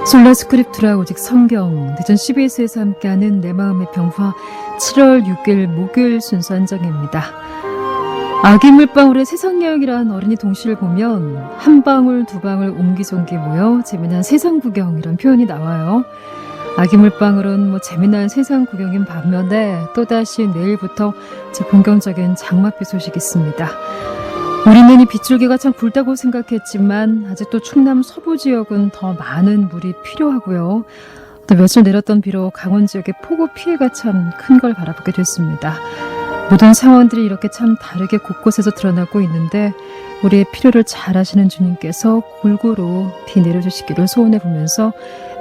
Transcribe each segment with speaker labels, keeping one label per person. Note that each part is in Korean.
Speaker 1: 솔라스크립투라 오직 성경, 대전 CBS에서 함께하는 내 마음의 평화 7월 6일 목요일 순서 한정입니다. 아기 물방울의 세상 여행이란 어린이 동시를 보면 한 방울 두 방울 옹기종기 모여 재미난 세상 구경이란 표현이 나와요. 아기 물방울은 재미난 세상 구경인 반면에 또다시 내일부터 제 본격적인 장맛비 소식이 있습니다. 우리는 이 빗줄기가 참 굵다고 생각했지만 아직도 충남 서부 지역은 더 많은 물이 필요하고요. 또 며칠 내렸던 비로 강원 지역의 폭우 피해가 참 큰 걸 바라보게 됐습니다. 모든 상황들이 이렇게 참 다르게 곳곳에서 드러나고 있는데 우리의 필요를 잘 아시는 주님께서 골고루 비 내려주시기를 소원해 보면서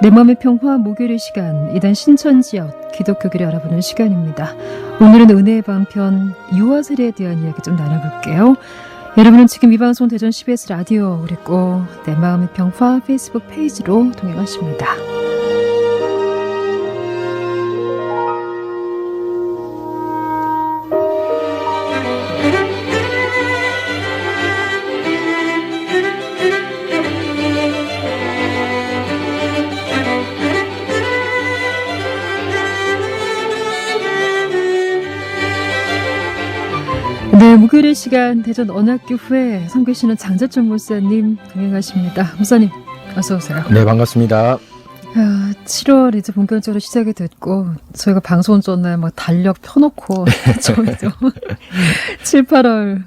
Speaker 1: 내 마음의 평화 목요일 시간 이단 신천지역 기독교기를 알아보는 시간입니다. 오늘은 은혜의 방편 유아세례에 대한 이야기 좀 나눠볼게요. 여러분은 지금 이 방송 대전 CBS 라디오 그리고 내 마음의 평화 페이스북 페이지로 동행하십니다. 네, 목요일 시간 대전 언학교회 선교시는 장자철 목사님 동행하십니다. 목사님 어서 오세요.
Speaker 2: 네, 반갑습니다.
Speaker 1: 7월 이제 본격적으로 시작이 됐고 저희가 방송 전날 달력 펴놓고 저희도 7, 8월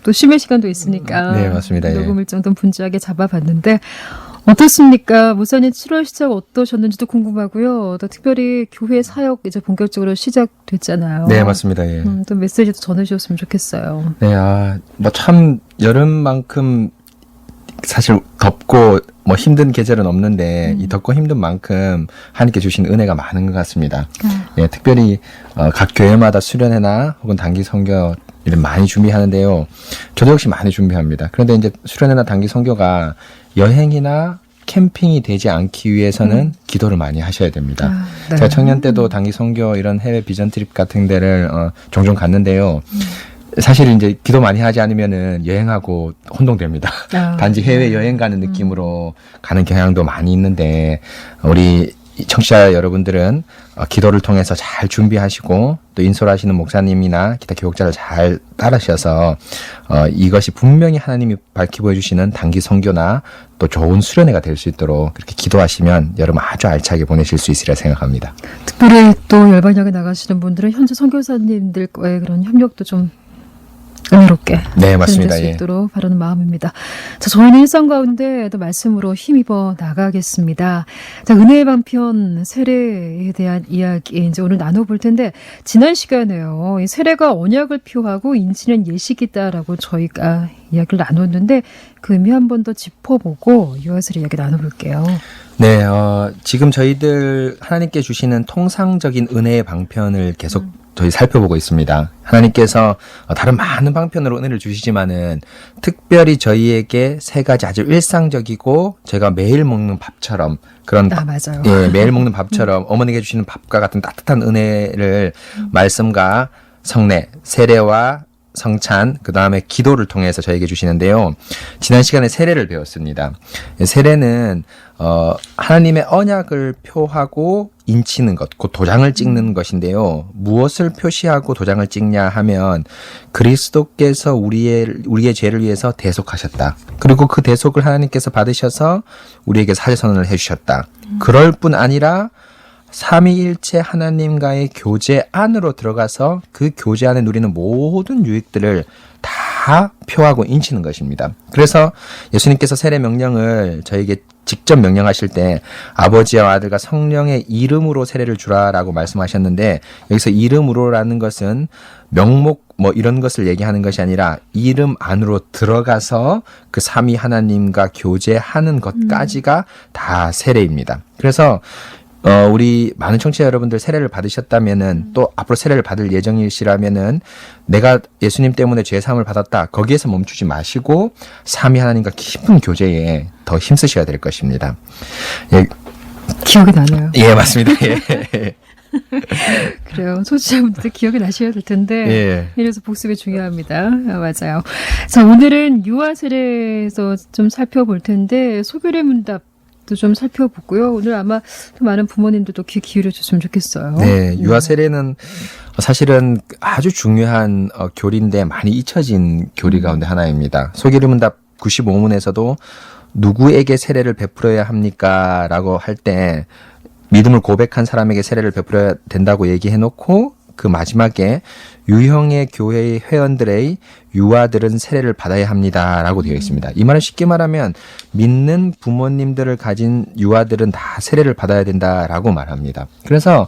Speaker 1: 또 쉼의 시간도 있으니까
Speaker 2: 네, 맞습니다.
Speaker 1: 녹음 일정 좀 분주하게 잡아봤는데 어떻습니까? 목사님 7월 시작 어떠셨는지도 궁금하고요. 또 특별히 교회 사역 이제 본격적으로 시작됐잖아요.
Speaker 2: 네, 맞습니다. 예.
Speaker 1: 또 메시지도 전해주셨으면 좋겠어요.
Speaker 2: 네, 참 여름만큼 사실 덥고 힘든 계절은 없는데 이 덥고 힘든 만큼 하나님께 주신 은혜가 많은 것 같습니다. 예, 특별히 각 교회마다 수련회나 혹은 단기 선교 이런 많이 준비하는데요. 저도 역시 많이 준비합니다. 그런데 이제 수련회나 단기 선교가 여행이나 캠핑이 되지 않기 위해서는 기도를 많이 하셔야 됩니다.
Speaker 1: 네.
Speaker 2: 제가 청년 때도 단기 선교 이런 해외 비전 트립 같은 데를 종종 갔는데요. 사실 이제 기도 많이 하지 않으면은 여행하고 혼동됩니다. 단지 해외 여행 가는 느낌으로 가는 경향도 많이 있는데 우리 청취자 여러분들은 기도를 통해서 잘 준비하시고 또 인솔하시는 목사님이나 기타 교육자를 잘 따르셔서 이것이 분명히 하나님이 밝히 보여주시는 단기 선교나 또 좋은 수련회가 될 수 있도록 그렇게 기도하시면 여러분 아주 알차게 보내실 수 있으리라 생각합니다.
Speaker 1: 특별히 또 열반역에 나가시는 분들은 현재 선교사님들과의 그런 협력도 좀 은혜롭게
Speaker 2: 네, 맞습니다.
Speaker 1: 될 수 있도록 바라는 마음입니다. 자, 저희는 일상 가운데 또 말씀으로 힘입어 나가겠습니다. 자, 은혜의 방편 세례에 대한 이야기 이제 오늘 나눠볼 텐데 지난 시간에요. 이 세례가 언약을 표하고 인치는 예식이다라고 저희가 이야기를 나눴는데 그 의미 한 번 더 짚어보고 유아세례 이야기 나눠볼게요.
Speaker 2: 네, 지금 저희들 하나님께 주시는 통상적인 은혜의 방편을 계속 저희 살펴보고 있습니다. 하나님께서 다른 많은 방편으로 은혜를 주시지만은 특별히 저희에게 세 가지 아주 일상적이고 저희가 매일 먹는 밥처럼 그런
Speaker 1: 맞아요.
Speaker 2: 예, 매일 먹는 밥처럼 어머니가 주시는 밥과 같은 따뜻한 은혜를 말씀과 성례, 세례와 성찬, 그 다음에 기도를 통해서 저에게 주시는데요. 지난 시간에 세례를 배웠습니다. 세례는 하나님의 언약을 표하고 인치는 것, 곧 도장을 찍는 것인데요. 무엇을 표시하고 도장을 찍냐 하면 그리스도께서 우리의 죄를 위해서 대속하셨다. 그리고 그 대속을 하나님께서 받으셔서 우리에게 사죄선언을 해주셨다. 그럴 뿐 아니라 삼위일체 하나님과의 교제 안으로 들어가서 그 교제 안에 누리는 모든 유익들을 다 표하고 인치는 것입니다. 그래서 예수님께서 세례 명령을 저에게 직접 명령하실 때 아버지와 아들과 성령의 이름으로 세례를 주라라고 말씀하셨는데 여기서 이름으로라는 것은 명목 이런 것을 얘기하는 것이 아니라 이름 안으로 들어가서 그 삼위 하나님과 교제하는 것까지가 다 세례입니다. 그래서 우리 많은 청취자 여러분들 세례를 받으셨다면은 또 앞으로 세례를 받을 예정이시라면은 내가 예수님 때문에 죄 사함을 받았다. 거기에서 멈추지 마시고 삼위 하나님과 깊은 교제에 더 힘쓰셔야 될 것입니다. 예.
Speaker 1: 기억이 나네요.
Speaker 2: 예, 맞습니다. 예.
Speaker 1: 그래요. 소지자분들 기억이 나셔야 될 텐데
Speaker 2: 예.
Speaker 1: 이래서 복습이 중요합니다. 맞아요. 자, 오늘은 유아세례에서 좀 살펴볼 텐데 소교례 문답 또 좀 살펴보고요. 오늘 아마 또 많은 부모님들도 귀 기울여 줬으면 좋겠어요.
Speaker 2: 네, 유아 세례는 사실은 아주 중요한 교리인데 많이 잊혀진 교리 가운데 하나입니다. 소기름문답 95문에서도 누구에게 세례를 베풀어야 합니까? 라고 할 때 믿음을 고백한 사람에게 세례를 베풀어야 된다고 얘기해놓고 그 마지막에 유형의 교회의 회원들의 유아들은 세례를 받아야 합니다라고 되어 있습니다. 이 말은 쉽게 말하면 믿는 부모님들을 가진 유아들은 다 세례를 받아야 된다라고 말합니다. 그래서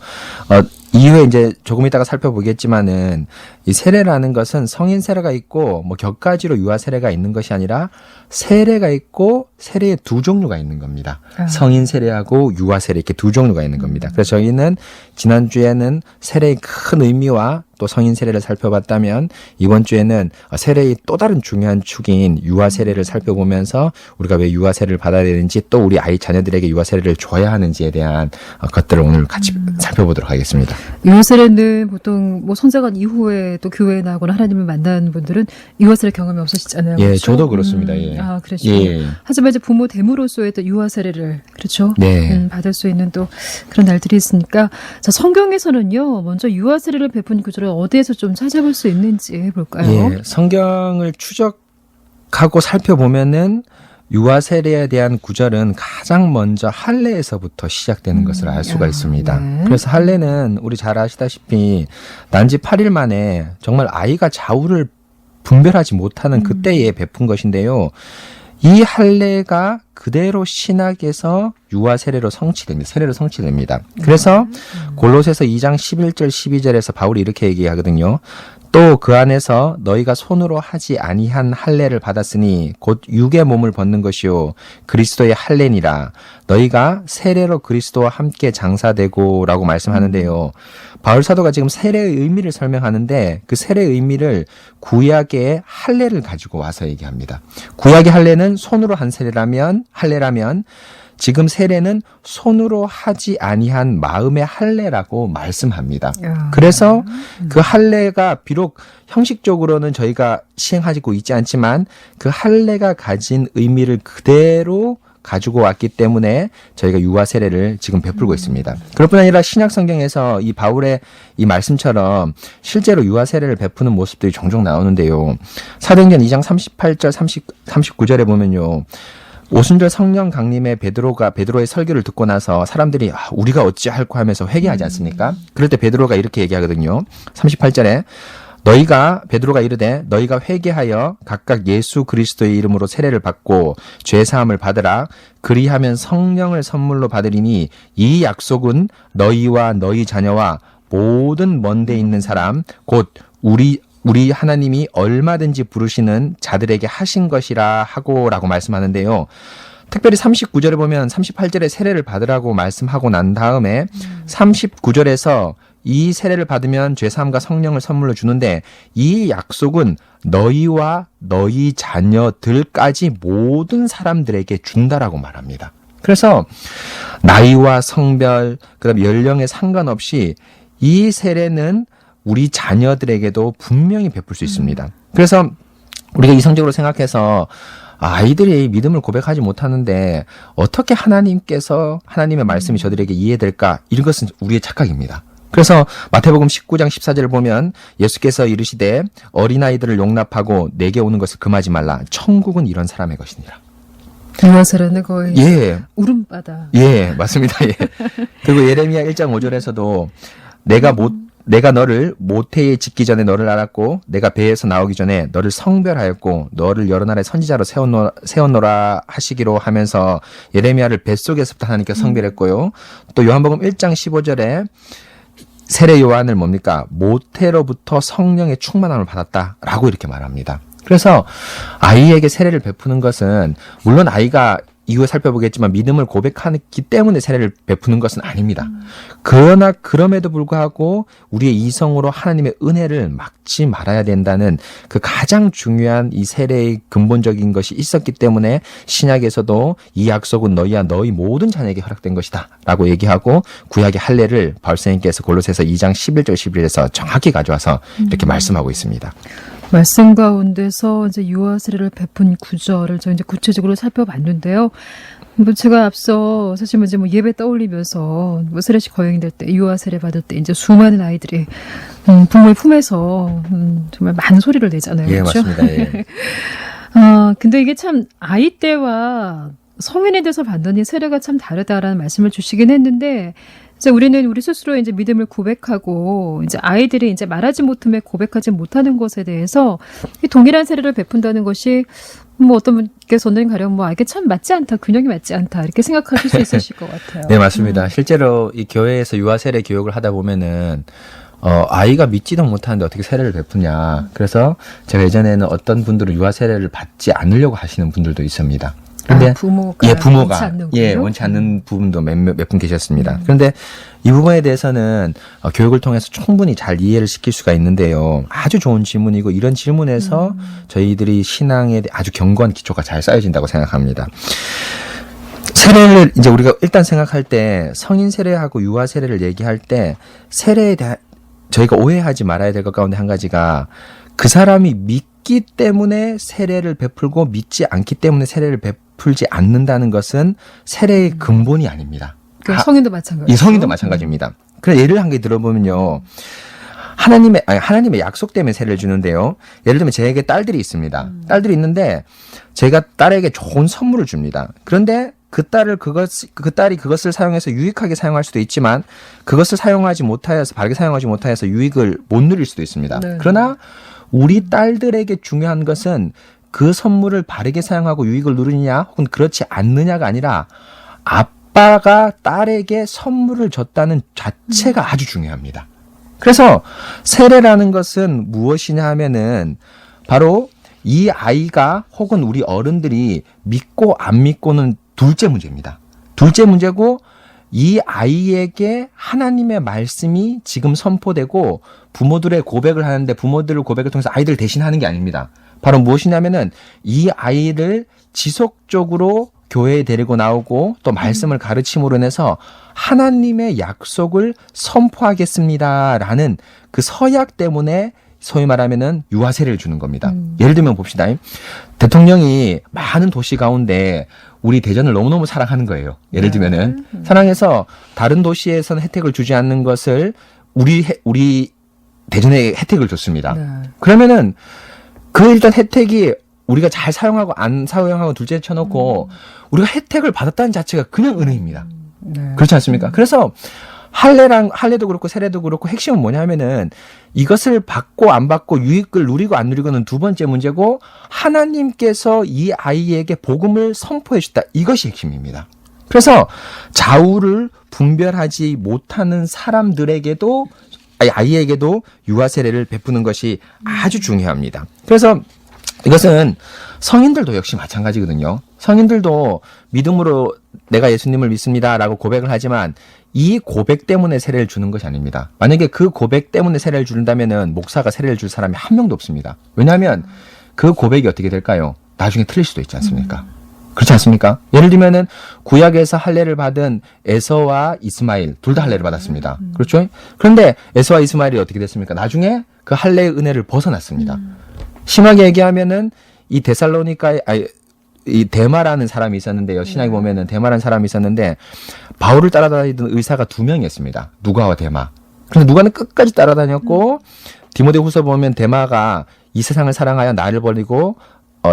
Speaker 2: 이후에 이제 조금 이따가 살펴보겠지만은 이 세례라는 것은 성인 세례가 있고 뭐 격가지로 유아 세례가 있는 것이 아니라 세례가 있고 세례의 두 종류가 있는 겁니다. 성인 세례하고 유아 세례 이렇게 두 종류가 있는 겁니다. 그래서 저희는 지난주에는 세례의 큰 의미와 또 성인 세례를 살펴봤다면 이번 주에는 세례의 또 다른 중요한 축인 유아 세례를 살펴보면서 우리가 왜 유아 세례를 받아야 되는지 또 우리 아이 자녀들에게 유아 세례를 줘야 하는지에 대한 것들을 오늘 같이 살펴보도록 하겠습니다.
Speaker 1: 유아 세례는 보통 뭐 성장한 이후에 또 교회에 나가거나 하나님을 만나는 분들은 유아 세례 경험이 없으시잖아요.
Speaker 2: 예,
Speaker 1: 그렇죠?
Speaker 2: 저도 그렇습니다. 예.
Speaker 1: 아, 그렇죠.
Speaker 2: 예.
Speaker 1: 하지만 이제 부모 됨으로써의 또 유아 세례를 그렇죠.
Speaker 2: 네.
Speaker 1: 받을 수 있는 또 그런 날들이 있으니까 자 성경에서는요 먼저 유아 세례를 베푼 구절을 어디에서 좀 찾아볼 수 있는지 볼까요?
Speaker 2: 예, 성경을 추적하고 살펴보면은 유아 세례에 대한 구절은 가장 먼저 할례에서부터 시작되는 것을 알 수가 있습니다.
Speaker 1: 네.
Speaker 2: 그래서 할례는 우리 잘 아시다시피 난지 8일 만에 정말 아이가 좌우를 분별하지 못하는 그때에 베푼 것인데요. 이 할례가 그대로 신학에서 유아 세례로 성취됩니다. 세례로 성취됩니다. 그래서 골로새서 2장 11절 12절에서 바울이 이렇게 얘기하거든요. 또 그 안에서 너희가 손으로 하지 아니한 할례를 받았으니 곧 육의 몸을 벗는 것이요 그리스도의 할례니라. 너희가 세례로 그리스도와 함께 장사되고 라고 말씀하는데요. 바울 사도가 지금 세례의 의미를 설명하는데 그 세례의 의미를 구약의 할례를 가지고 와서 얘기합니다. 구약의 할례는 손으로 한 할례라면 지금 세례는 손으로 하지 아니한 마음의 할례라고 말씀합니다. 그래서 그 할례가 비록 형식적으로는 저희가 시행하고 있지 않지만 그 할례가 가진 의미를 그대로 가지고 왔기 때문에 저희가 유아 세례를 지금 베풀고 있습니다. 그럴 뿐 아니라 신약 성경에서 이 바울의 이 말씀처럼 실제로 유아 세례를 베푸는 모습들이 종종 나오는데요. 사도행전 2장 38절 39절에 보면요. 오순절 성령 강림에 베드로의 설교를 듣고 나서 사람들이 우리가 어찌할꼬 하면서 회개하지 않습니까? 그럴 때 베드로가 이렇게 얘기하거든요. 38절에 베드로가 이르되 너희가 회개하여 각각 예수 그리스도의 이름으로 세례를 받고 죄 사함을 받으라. 그리하면 성령을 선물로 받으리니 이 약속은 너희와 너희 자녀와 모든 먼 데 있는 사람 곧 우리 하나님이 얼마든지 부르시는 자들에게 하신 것이라 하고라고 말씀하는데요. 특별히 39절에 보면 38절에 세례를 받으라고 말씀하고 난 다음에 39절에서 이 세례를 받으면 죄사함과 성령을 선물로 주는데 이 약속은 너희와 너희 자녀들까지 모든 사람들에게 준다라고 말합니다. 그래서 나이와 성별, 그다음 연령에 상관없이 이 세례는 우리 자녀들에게도 분명히 베풀 수 있습니다. 그래서 우리가 이성적으로 생각해서 아이들이 믿음을 고백하지 못하는데 어떻게 하나님께서 하나님의 말씀이 저들에게 이해될까? 이런 것은 우리의 착각입니다. 그래서 마태복음 19장 14절을 보면 예수께서 이르시되 어린아이들을 용납하고 내게 오는 것을 금하지 말라. 천국은 이런 사람의 것이니라.
Speaker 1: 유아 세례는 거의
Speaker 2: 예.
Speaker 1: 울음바다.
Speaker 2: 예, 맞습니다. 예. 그리고 예레미야 1장 5절에서도 내가 너를 모태에 짓기 전에 너를 알았고 내가 배에서 나오기 전에 너를 성별하였고 너를 여러 나라의 선지자로 세웠노라 하시기로 하면서 예레미야를 뱃속에서부터 하나님께서 성별했고요. 또 요한복음 1장 15절에 세례 요한을 뭡니까? 모태로부터 성령의 충만함을 받았다라고 이렇게 말합니다. 그래서 아이에게 세례를 베푸는 것은 물론 아이가 이후에 살펴보겠지만 믿음을 고백하기 때문에 세례를 베푸는 것은 아닙니다. 그러나 그럼에도 불구하고 우리의 이성으로 하나님의 은혜를 막지 말아야 된다는 그 가장 중요한 이 세례의 근본적인 것이 있었기 때문에 신약에서도 이 약속은 너희와 너희 모든 자녀에게 허락된 것이다 라고 얘기하고 구약의 할례를 바울 선생님께서 골로새서 2장 11절 11절에서 정확히 가져와서 이렇게 말씀하고 있습니다.
Speaker 1: 말씀 가운데서 이제 유아 세례를 베푼 구절을 저희 이제 구체적으로 살펴봤는데요. 뭐 제가 앞서 사실 이제 뭐 예배 떠올리면서 뭐 세례식 거행될 때 유아 세례 받을 때 이제 수많은 아이들이 부모의 품에서 정말 많은 소리를 내잖아요.
Speaker 2: 예,
Speaker 1: 그렇죠?
Speaker 2: 맞습니다. 예.
Speaker 1: 근데 이게 참 아이 때와 성인이 돼서 받는 이 세례가 참 다르다라는 말씀을 주시긴 했는데 이제 우리는 우리 스스로 이제 믿음을 고백하고 이제 아이들이 이제 말하지 못함에 고백하지 못하는 것에 대해서 이 동일한 세례를 베푼다는 것이 뭐 어떤 분께서는 가령 뭐 이게 참 맞지 않다, 균형이 맞지 않다 이렇게 생각하실 수 있으실 것 같아요.
Speaker 2: 네, 맞습니다. 실제로 이 교회에서 유아 세례 교육을 하다 보면은 아이가 믿지도 못하는데 어떻게 세례를 베푸냐. 그래서 제가 예전에는 어떤 분들은 유아 세례를 받지 않으려고 하시는 분들도 있습니다. 근데
Speaker 1: 부모가
Speaker 2: 원치 않는 부분도 몇 분 계셨습니다. 그런데 이 부분에 대해서는 교육을 통해서 충분히 잘 이해를 시킬 수가 있는데요. 아주 좋은 질문이고 이런 질문에서 저희들이 신앙에 아주 견고한 기초가 잘 쌓여진다고 생각합니다. 세례를 이제 우리가 일단 생각할 때 성인 세례하고 유아 세례를 얘기할 때 세례에 대한 저희가 오해하지 말아야 될 것 가운데 한 가지가 그 사람이 믿기 때문에 세례를 베풀고 믿지 않기 때문에 세례를 베풀지 않는다는 것은 세례의 근본이 아닙니다.
Speaker 1: 그 성인도 마찬가지죠.
Speaker 2: 이 성인도 마찬가지입니다. 그래서 예를 한 개 들어보면요. 하나님의 약속 때문에 세례를 주는데요. 예를 들면 제게 딸들이 있습니다. 딸들이 있는데 제가 딸에게 좋은 선물을 줍니다. 그런데 그 딸이 그것을 사용해서 유익하게 사용할 수도 있지만 그것을 바르게 사용하지 못하여서 유익을 못 누릴 수도 있습니다.
Speaker 1: 네.
Speaker 2: 그러나 우리 딸들에게 중요한 것은 그 선물을 바르게 사용하고 유익을 누리느냐 혹은 그렇지 않느냐가 아니라 아빠가 딸에게 선물을 줬다는 자체가 아주 중요합니다. 그래서 세례라는 것은 무엇이냐 하면은 바로 이 아이가 혹은 우리 어른들이 믿고 안 믿고는 둘째 문제입니다. 둘째 문제고 이 아이에게 하나님의 말씀이 지금 선포되고 부모들의 고백을 하는데 부모들의 고백을 통해서 아이들을 대신하는 게 아닙니다. 바로 무엇이냐면은 이 아이를 지속적으로 교회에 데리고 나오고 또 말씀을 가르침으로 인해서 하나님의 약속을 선포하겠습니다라는 그 서약 때문에 소위 말하면은 유아 세례를 주는 겁니다. 예를 들면 봅시다. 대통령이 많은 도시 가운데 우리 대전을 너무너무 사랑하는 거예요. 예를 들면은 사랑해서 다른 도시에서는 혜택을 주지 않는 것을 우리 대전에 혜택을 줬습니다.
Speaker 1: 네.
Speaker 2: 그러면은 그 일단 혜택이 우리가 잘 사용하고 안 사용하고 둘째 쳐놓고 우리가 혜택을 받았다는 자체가 그냥 은혜입니다.
Speaker 1: 네.
Speaker 2: 그렇지 않습니까? 그래서 할례도 그렇고 세례도 그렇고 핵심은 뭐냐면은 이것을 받고 안 받고 유익을 누리고 안 누리고는 두 번째 문제고 하나님께서 이 아이에게 복음을 선포해 주셨다. 이것이 핵심입니다. 그래서 좌우를 분별하지 못하는 사람들에게도 아이에게도 유아 세례를 베푸는 것이 아주 중요합니다. 그래서 이것은 성인들도 역시 마찬가지거든요. 성인들도 믿음으로 내가 예수님을 믿습니다라고 고백을 하지만 이 고백 때문에 세례를 주는 것이 아닙니다. 만약에 그 고백 때문에 세례를 준다면은 목사가 세례를 줄 사람이 한 명도 없습니다. 왜냐하면 그 고백이 어떻게 될까요? 나중에 틀릴 수도 있지 않습니까? 그렇지 않습니까? 예를 들면은 구약에서 할례를 받은 에서와 이스마엘 둘 다 할례를 받았습니다. 그렇죠? 그런데 에서와 이스마엘이 어떻게 됐습니까? 나중에 그 할례의 은혜를 벗어났습니다. 심하게 얘기하면은 이 데마라는 사람이 있었는데요. 신약에 보면은 데마라는 사람이 있었는데 바울을 따라다니던 의사가 두 명이었습니다. 누가와 데마. 그런데 누가는 끝까지 따라다녔고 디모데후서 보면 데마가 이 세상을 사랑하여 나를 버리고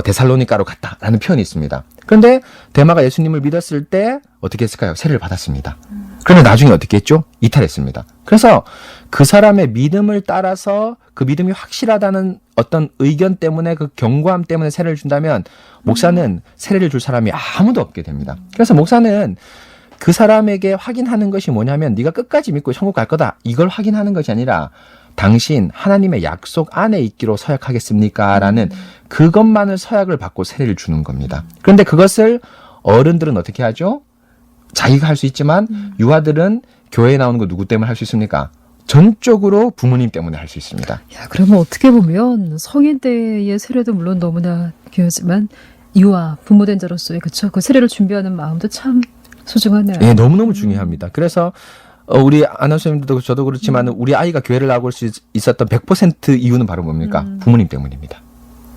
Speaker 2: 데살로니가로 갔다라는 표현이 있습니다. 그런데 데마가 예수님을 믿었을 때 어떻게 했을까요? 세례를 받았습니다. 그런데 나중에 어떻게 했죠? 이탈했습니다. 그래서 그 사람의 믿음을 따라서 그 믿음이 확실하다는 어떤 의견 때문에 그 견고함 때문에 세례를 준다면 목사는 세례를 줄 사람이 아무도 없게 됩니다. 그래서 목사는 그 사람에게 확인하는 것이 뭐냐면 네가 끝까지 믿고 천국 갈 거다. 이걸 확인하는 것이 아니라 당신 하나님의 약속 안에 있기로 서약하겠습니까? 라는 그것만을 서약을 받고 세례를 주는 겁니다. 그런데 그것을 어른들은 어떻게 하죠? 자기가 할 수 있지만 유아들은 교회에 나오는 거 누구 때문에 할 수 있습니까? 전적으로 부모님 때문에 할 수 있습니다.
Speaker 1: 야, 그러면 어떻게 보면 성인 때의 세례도 물론 너무나 귀하지만 유아 부모된 자로서의 그쵸? 그 세례를 준비하는 마음도 참 소중하네요.
Speaker 2: 예, 너무너무 중요합니다. 그래서 우리 아나운서님들도 저도 그렇지만 우리 아이가 교회를 나올 수 있었던 100% 이유는 바로 뭡니까? 부모님 때문입니다.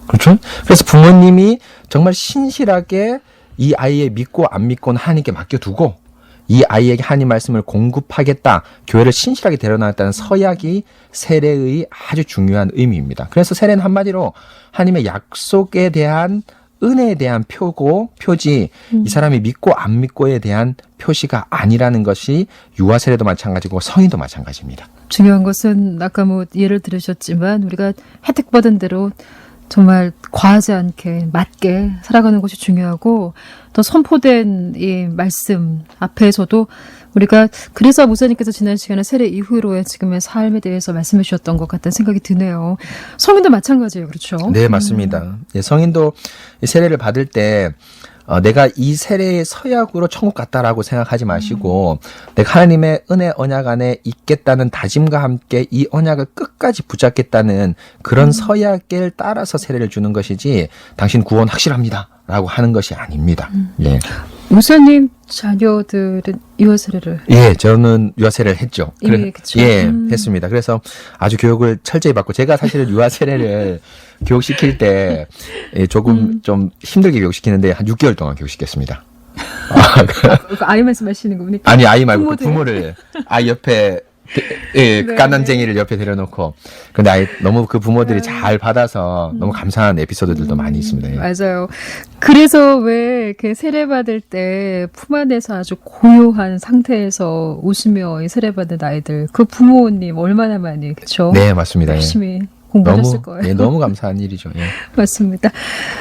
Speaker 2: 그렇죠? 그래서 부모님이 정말 신실하게 이 아이의 믿고 안 믿고는 하나님께 맡겨두고 이 아이에게 하나님 말씀을 공급하겠다, 교회를 신실하게 데려나갔다는 서약이 세례의 아주 중요한 의미입니다. 그래서 세례는 한마디로 하나님의 약속에 대한, 은혜에 대한 표지, 이 사람이 믿고 안 믿고에 대한 표시가 아니라는 것이 유아 세례도 마찬가지고 성인도 마찬가지입니다.
Speaker 1: 중요한 것은 아까 뭐 예를 들으셨지만 우리가 혜택받은 대로 정말 과하지 않게 맞게 살아가는 것이 중요하고, 또 선포된 이 말씀 앞에서도 우리가, 그래서 목사님께서 지난 시간에 세례 이후로의 지금의 삶에 대해서 말씀해 주셨던 것 같다는 생각이 드네요. 성인도 마찬가지예요. 그렇죠?
Speaker 2: 네, 맞습니다. 예, 성인도 세례를 받을 때 내가 이 세례의 서약으로 천국 갔다라고 생각하지 마시고 내가 하나님의 은혜 언약 안에 있겠다는 다짐과 함께 이 언약을 끝까지 붙잡겠다는 그런 서약을 따라서 세례를 주는 것이지, 당신 구원 확실합니다 라고 하는 것이 아닙니다. 예.
Speaker 1: 목사님 자녀들은 유아 세례를?
Speaker 2: 예, 저는 유아 세례를 했죠.
Speaker 1: 예, 그쵸.
Speaker 2: 예, 했습니다. 그래서 아주 교육을 철저히 받고, 제가 사실은 유아 세례를 교육시킬 때 조금 좀 힘들게 교육시키는데 한 6개월 동안 교육시켰습니다.
Speaker 1: 아이 말씀하시는 겁니까?
Speaker 2: 아니, 아이 말고
Speaker 1: 부모들.
Speaker 2: 부모를 아이 옆에, 예,
Speaker 1: 네.
Speaker 2: 깐난쟁이를 옆에 데려놓고. 근데 너무 그 부모들이 잘 받아서 너무 감사한 에피소드들도 많이 있습니다. 예.
Speaker 1: 맞아요. 그래서 왜 이렇게 세례받을 때 품 안에서 아주 고요한 상태에서 웃으며 이 세례받은 아이들, 그 부모님 얼마나 많이, 그렇죠?
Speaker 2: 네, 맞습니다. 예.
Speaker 1: 열심히 공부하셨을
Speaker 2: 너무,
Speaker 1: 거예요.
Speaker 2: 예, 너무 감사한 일이죠. 예.
Speaker 1: 맞습니다.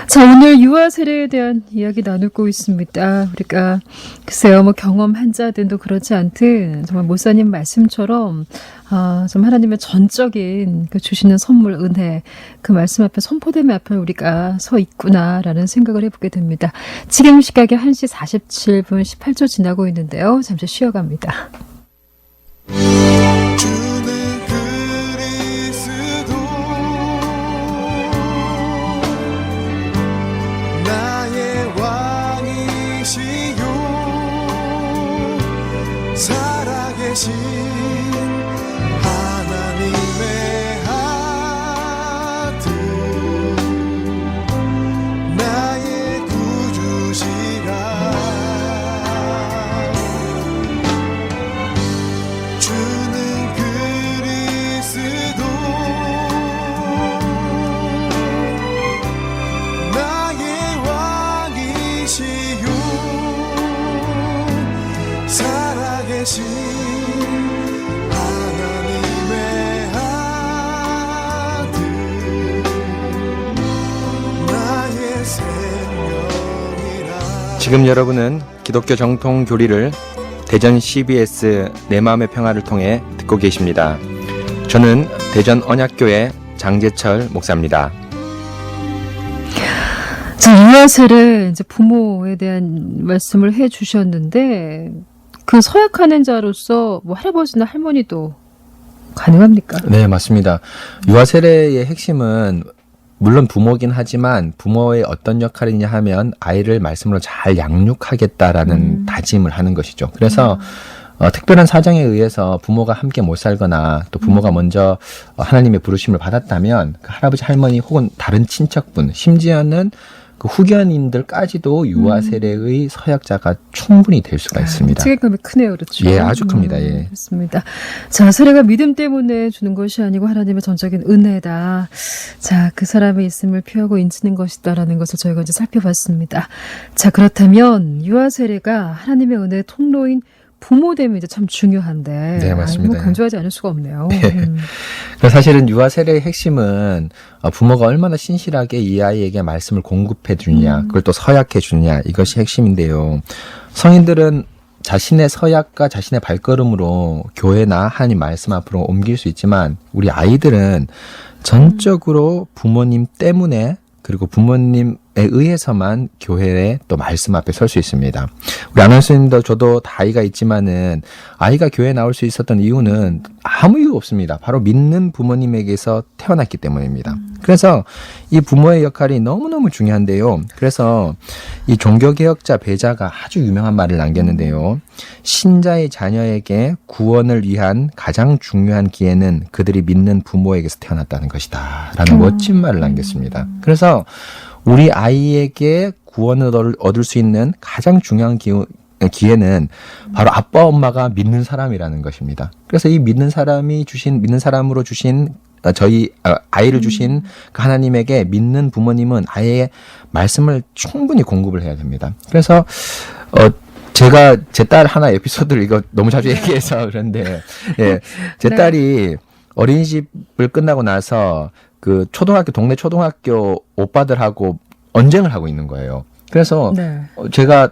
Speaker 1: 자, 오늘 유아 세례에 대한 이야기 나누고 있습니다. 우리가 글쎄요, 뭐 경험한 자들도 그렇지 않든 정말 목사님 말씀처럼 좀 하나님의 전적인 그 주시는 선물, 은혜, 그 말씀 앞에, 선포됨 앞에 우리가 서 있구나라는 생각을 해보게 됩니다. 지금 시각이 1시 47분 18초 지나고 있는데요. 잠시 쉬어갑니다.
Speaker 3: 살아계신 하나님의 아들, 나의 구주시라. 주는 그리스도, 나의 왕이시요 살아계신 하나님의 아들, 나의 생명이라.
Speaker 2: 지금 여러분은 기독교 정통 교리를 대전 CBS 내 마음의 평화를 통해 듣고 계십니다. 저는 대전 언약교회 장재철 목사입니다.
Speaker 1: 자, 유아 세례 이제 부모에 대한 말씀을 해 주셨는데, 그 서약하는 자로서 뭐 할아버지나 할머니도 가능합니까?
Speaker 2: 네, 맞습니다. 유아 세례의 핵심은 물론 부모긴 하지만 부모의 어떤 역할이냐 하면 아이를 말씀으로 잘 양육하겠다라는 다짐을 하는 것이죠. 그래서 특별한 사정에 의해서 부모가 함께 못 살거나 또 부모가 먼저 하나님의 부르심을 받았다면 그 할아버지, 할머니 혹은 다른 친척분, 심지어는 그 후견인들까지도 유아 세례의 서약자가 충분히 될 수가 있습니다.
Speaker 1: 책임감이 크네요, 그렇죠?
Speaker 2: 예, 아주 큽니다. 예.
Speaker 1: 그렇습니다. 자, 세례가 믿음 때문에 주는 것이 아니고 하나님의 전적인 은혜다. 자, 그 사람의 있음을 표하고 인치는 것이다라는 것을 저희가 이제 살펴봤습니다. 자, 그렇다면 유아 세례가 하나님의 은혜의 통로인 부모됨이 이제 참 중요한데,
Speaker 2: 네, 맞습니다.
Speaker 1: 뭐 강조하지 않을 수가 없네요.
Speaker 2: 사실은 유아 세례의 핵심은 부모가 얼마나 신실하게 이 아이에게 말씀을 공급해 주느냐, 그걸 또 서약해 주느냐, 이것이 핵심인데요. 성인들은 자신의 서약과 자신의 발걸음으로 교회나 하나님 말씀 앞으로 옮길 수 있지만, 우리 아이들은 전적으로 부모님 때문에, 그리고 부모님에 의해서만 교회에 또 말씀 앞에 설 수 있습니다. 우리 아나운서님도 저도 다 아이가 있지만은 아이가 교회에 나올 수 있었던 이유는 아무 이유 없습니다. 바로 믿는 부모님에게서 태어났기 때문입니다. 그래서 이 부모의 역할이 너무너무 중요한데요. 그래서 이 종교개혁자 배자가 아주 유명한 말을 남겼는데요. 신자의 자녀에게 구원을 위한 가장 중요한 기회는 그들이 믿는 부모에게서 태어났다는 것이다 라는 멋진 말을 남겼습니다. 그래서 우리 아이에게 구원을 얻을 수 있는 가장 중요한 기회는 바로 아빠 엄마가 믿는 사람이라는 것입니다. 그래서 이 믿는 사람으로 주신 저희 아이를 주신 그 하나님에게 믿는 부모님은 아이의 말씀을 충분히 공급을 해야 됩니다. 그래서 제가 제 딸 하나 에피소드를 이거 너무 자주 얘기해서 그런데 예, 제
Speaker 1: 네.
Speaker 2: 딸이 어린이집을 끝나고 나서 그 동네 초등학교 오빠들하고 언쟁을 하고 있는 거예요. 그래서
Speaker 1: 네.
Speaker 2: 제가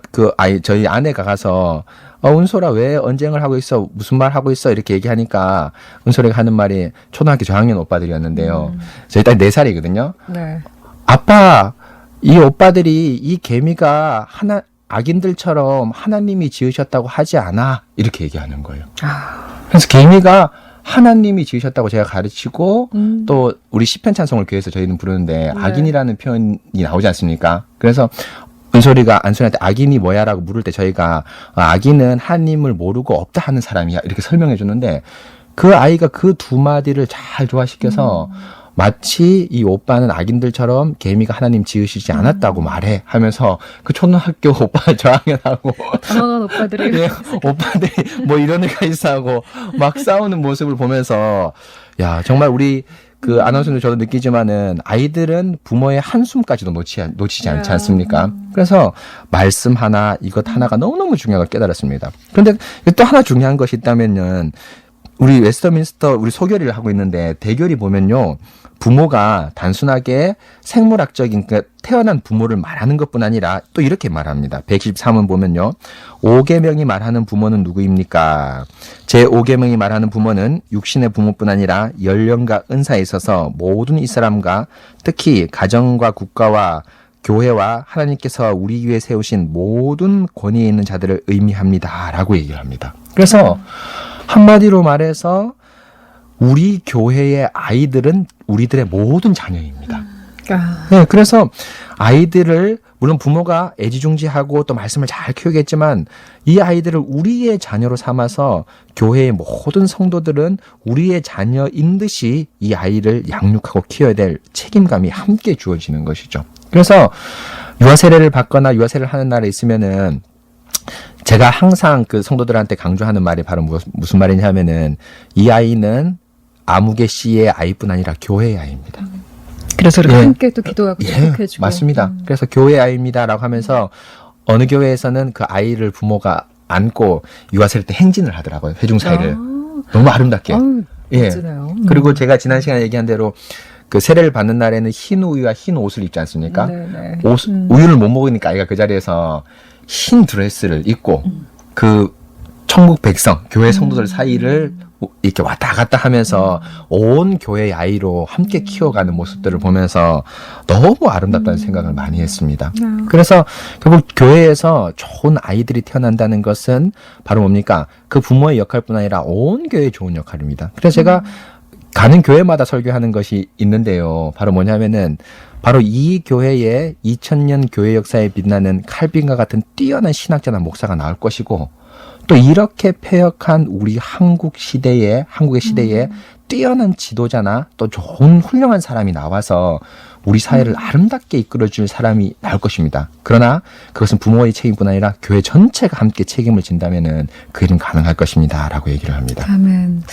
Speaker 2: 저희 아내가 가서 은솔아 왜 언쟁을 하고 있어? 무슨 말 하고 있어? 이렇게 얘기하니까 은솔이가 하는 말이 초등학교 저학년 오빠들이었는데요. 저희 딸 4살이거든요.
Speaker 1: 네.
Speaker 2: 아빠, 이 오빠들이 이 개미가 악인들처럼 하나님이 지으셨다고 하지 않아. 이렇게 얘기하는 거예요. 그래서 개미가 하나님이 지으셨다고 제가 가르치고 또 우리 시편 찬송을 교회에서 저희는 부르는데 악인이라는 표현이 나오지 않습니까? 그래서 은솔이가 안솔이한테 악인이 뭐야? 라고 물을 때 저희가 악인은 하나님을 모르고 없다 하는 사람이야. 이렇게 설명해 주는데 그 아이가 그 두 마디를 잘 조화시켜서 마치 이 오빠는 악인들처럼 개미가 하나님 지으시지 않았다고 말해 하면서 그 초등학교 오빠 저학년하고
Speaker 1: 당황한 오빠들이
Speaker 2: 예, 오빠들이 뭐 이런 애가 있어 하고 막 싸우는 모습을 보면서 야 정말 우리 그 아나운서도 저도 느끼지만은 아이들은 부모의 한숨까지도 놓치지 않지 않습니까? 그래서 말씀 하나 이것 하나가 너무너무 중요한 걸 깨달았습니다. 그런데 또 하나 중요한 것이 있다면은 우리 웨스터민스터 우리 소결이를 하고 있는데 대결이 보면요. 부모가 단순하게 생물학적인 태어난 부모를 말하는 것뿐 아니라 또 이렇게 말합니다. 123원 보면요. 5계명이 말하는 부모는 누구입니까? 제5계명이 말하는 부모는 육신의 부모뿐 아니라 연령과 은사에 있어서 모든 이 사람과 특히 가정과 국가와 교회와 하나님께서 우리 위에 세우신 모든 권위에 있는 자들을 의미합니다. 라고 얘기를 합니다. 그래서 한마디로 말해서 우리 교회의 아이들은 우리들의 모든 자녀입니다. 네, 그래서 아이들을 물론 부모가 애지중지하고 또 말씀을 잘 키우겠지만 이 아이들을 우리의 자녀로 삼아서 교회의 모든 성도들은 우리의 자녀인 듯이 이 아이를 양육하고 키워야 될 책임감이 함께 주어지는 것이죠. 그래서 유아 세례를 받거나 유아 세례를 하는 날에 있으면은 제가 항상 그 성도들한테 강조하는 말이 바로 무슨 말이냐 하면은 이 아이는 아무개 씨의 아이뿐 아니라 교회의 아이입니다.
Speaker 1: 그래서 이렇게
Speaker 2: 예.
Speaker 1: 함께 또 기도하고 축복해주고.
Speaker 2: 맞습니다. 그래서 교회의 아이입니다라고 하면서 어느 교회에서는 그 아이를 부모가 안고 유아세례 때 행진을 하더라고요. 회중사회를. 너무 아름답게.
Speaker 1: 아유,
Speaker 2: 예.
Speaker 1: 멋지네요.
Speaker 2: 그리고 제가 지난 시간에 얘기한 대로 그 세례를 받는 날에는 흰 우유와 흰 옷을 입지 않습니까?
Speaker 1: 네네.
Speaker 2: 우유를 못 먹으니까 아이가 그 자리에서 흰 드레스를 입고 그 천국 백성, 교회 성도들 사이를 이렇게 왔다 갔다 하면서 온 교회의 아이로 함께 키워가는 모습들을 보면서 너무 아름답다는 생각을 많이 했습니다. 그래서 결국 교회에서 좋은 아이들이 태어난다는 것은 바로 뭡니까? 그 부모의 역할뿐 아니라 온 교회의 좋은 역할입니다. 그래서 제가 가는 교회마다 설교하는 것이 있는데요. 바로 뭐냐면은 바로 이 교회에 2000년 교회 역사에 빛나는 칼빈과 같은 뛰어난 신학자나 목사가 나올 것이고 또 이렇게 폐역한 우리 한국의 시대에 뛰어난 지도자나 또 좋은 훌륭한 사람이 나와서 우리 사회를 아름답게 이끌어줄 사람이 나올 것입니다. 그러나 그것은 부모의 책임뿐 아니라 교회 전체가 함께 책임을 진다면은 그 일은 가능할 것입니다. 라고 얘기를 합니다.
Speaker 1: 아멘.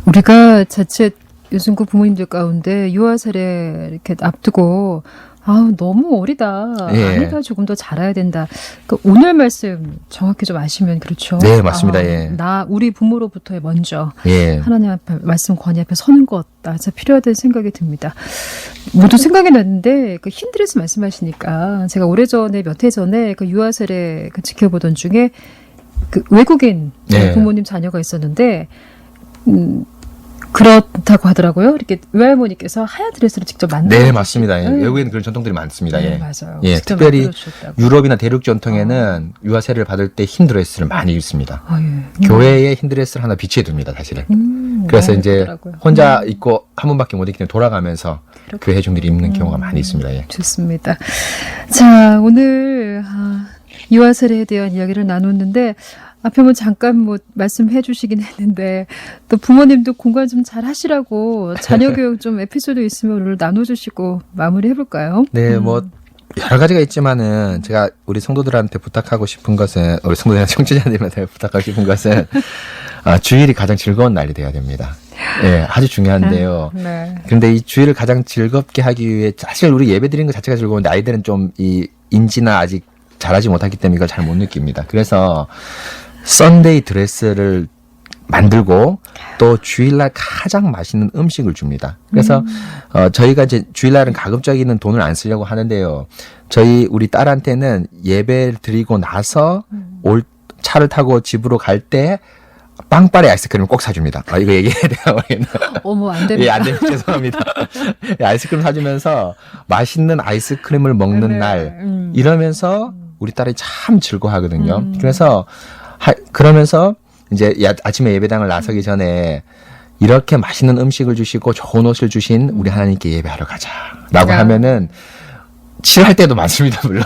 Speaker 1: 우리가 자칫 요즘 그 부모님들 가운데 유아 세례 이렇게 앞두고 아우 너무 어리다.
Speaker 2: 예.
Speaker 1: 아니다 조금 더 자라야 된다. 그 오늘 말씀 정확히 좀 아시면 그렇죠.
Speaker 2: 네, 맞습니다. 예.
Speaker 1: 우리 부모로부터의 먼저
Speaker 2: 예.
Speaker 1: 하나님 앞에 말씀 권위 앞에 서는 것 진짜 필요하다는 생각이 듭니다. 모두 생각이 났는데 그 흰 드레스 말씀하시니까 제가 오래전에 몇 해 전에 그 유아 세례 그 지켜보던 중에 그 외국인
Speaker 2: 네.
Speaker 1: 부모님 자녀가 있었는데 그렇다고 하더라고요. 이렇게 외할머니께서 하얀 드레스를 직접 만들어.
Speaker 2: 네, 맞습니다. 예.
Speaker 1: 네.
Speaker 2: 외국에는 그런 전통들이 많습니다.
Speaker 1: 네,
Speaker 2: 예.
Speaker 1: 맞아요.
Speaker 2: 예,
Speaker 1: 직접
Speaker 2: 특별히
Speaker 1: 만들어주셨다고.
Speaker 2: 유럽이나 대륙 전통에는 유아 세례를 받을 때 흰 드레스를 많이 입습니다.
Speaker 1: 아, 예.
Speaker 2: 교회에 흰 드레스를 하나 비치해 둡니다, 사실은. 그래서 이제
Speaker 1: 그렇더라고요.
Speaker 2: 혼자 입고 한 번밖에 못 입기 때문에 돌아가면서 교회 회중들이 입는 경우가 많이 있습니다. 예.
Speaker 1: 좋습니다. 자, 오늘 유아 세례에 대한 이야기를 나눴는데 앞에 뭐 잠깐 말씀해 주시긴 했는데 또 부모님도 공간 좀 잘 하시라고 자녀 교육 좀 에피소드 있으면 오늘 나눠주시고 마무리 해볼까요?
Speaker 2: 네, 여러 가지가 있지만은 제가 우리 성도들한테 부탁하고 싶은 것은 우리 성도들 청취자들한테 부탁하고 싶은 것은 주일이 가장 즐거운 날이 돼야 됩니다. 예, 아주 중요한데요.
Speaker 1: 네.
Speaker 2: 그런데 이 주일을 가장 즐겁게 하기 위해 사실 우리 예배 드리는 것 자체가 즐거운데 아이들은 좀 이 인지나 아직 잘하지 못하기 때문에 이걸 잘 못 느낍니다. 그래서 썬데이 드레스를 만들고 또 주일날 가장 맛있는 음식을 줍니다. 그래서 저희가 이제 주일날은 가급적이면 돈을 안 쓰려고 하는데요. 우리 딸한테는 예배 드리고 나서 차를 타고 집으로 갈 때 빵빠레 아이스크림을 꼭 사줍니다. 이거 얘기해야 돼요.
Speaker 1: 어머, 안 됩니다.
Speaker 2: 예, 안 됩니다. 죄송합니다. 예, 아이스크림 사주면서 맛있는 아이스크림을 먹는
Speaker 1: 네.
Speaker 2: 날 이러면서 우리 딸이 참 즐거워하거든요. 그래서 그러면서 이제 아침에 예배당을 나서기 전에 이렇게 맛있는 음식을 주시고 좋은 옷을 주신 우리 하나님께 예배하러 가자라고 하면은 싫어할 때도 많습니다. 물론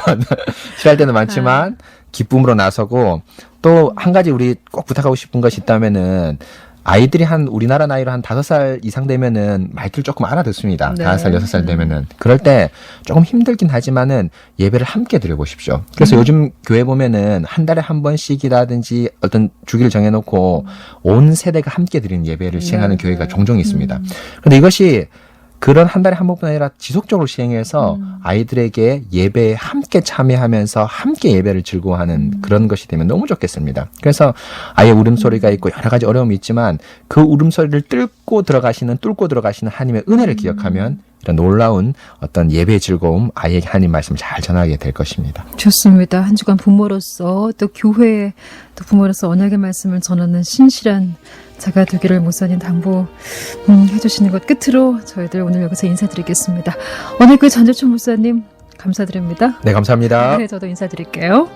Speaker 2: 싫어할 때도 많지만 기쁨으로 나서고 또 한 가지 우리 꼭 부탁하고 싶은 것이 있다면은 아이들이 우리나라 나이로 한 5살 이상 되면은 말귀를 조금 알아듣습니다.
Speaker 1: 네.
Speaker 2: 5살, 6살 되면은. 그럴 때 조금 힘들긴 하지만은 예배를 함께 드려보십시오. 그래서 요즘 교회 보면은 한 달에 한 번씩이라든지 어떤 주기를 정해놓고 온 세대가 함께 드리는 예배를 시행하는 교회가 종종 있습니다. 그런데 이것이 그런 한 달에 한 번뿐 아니라 지속적으로 시행해서 아이들에게 예배에 함께 참여하면서 함께 예배를 즐거워하는 그런 것이 되면 너무 좋겠습니다. 그래서 아이의 울음소리가 있고 여러 가지 어려움이 있지만 그 울음소리를 뚫고 들어가시는 하나님의 은혜를 기억하면 이런 놀라운 어떤 예배의 즐거움, 아이에게 하나님 말씀을 잘 전하게 될 것입니다.
Speaker 1: 좋습니다. 한 주간 부모로서 또 교회의 또 부모로서 언약의 말씀을 전하는 신실한 자가 되기를 목사님 당부 해주시는 것 끝으로 저희들 오늘 여기서 인사드리겠습니다. 오늘 그 전재춘 목사님 감사드립니다.
Speaker 2: 네, 감사합니다.
Speaker 1: 네, 저도 인사드릴게요.